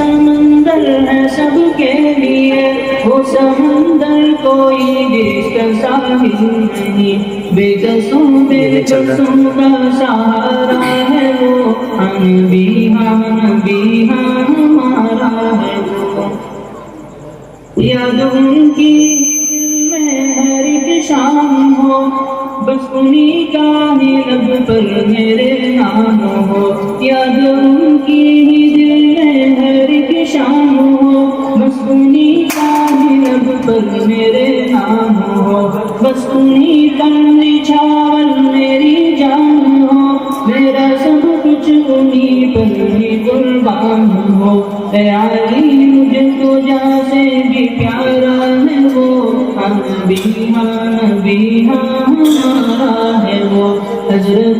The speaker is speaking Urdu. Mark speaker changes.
Speaker 1: سمندر ہے سب کے لیے وہ سمندر کوئی جس کا ساحل نہیں، بے کسوں کا سہارا ہے وہ، نبی ہاں ہمارا ہے وہ۔ یاد ان کی دل میں ہر ایک شام ہو، بس انہی کا ہی لب پر میرے نام ہو۔ یاد ان کی دل میں ہر ایک شام ہو، بس انہی کا ہی لب پر میرے نام ہو۔ بس انہی کا نچھاور میری جان ہو، میرا سب کچھ انہی پر ہی قربان ہو۔ اے علی مجھ کو جاں سے بھی پیارا ہے وہ، نبی ہاں ہمارا ہے وہ۔ حضرت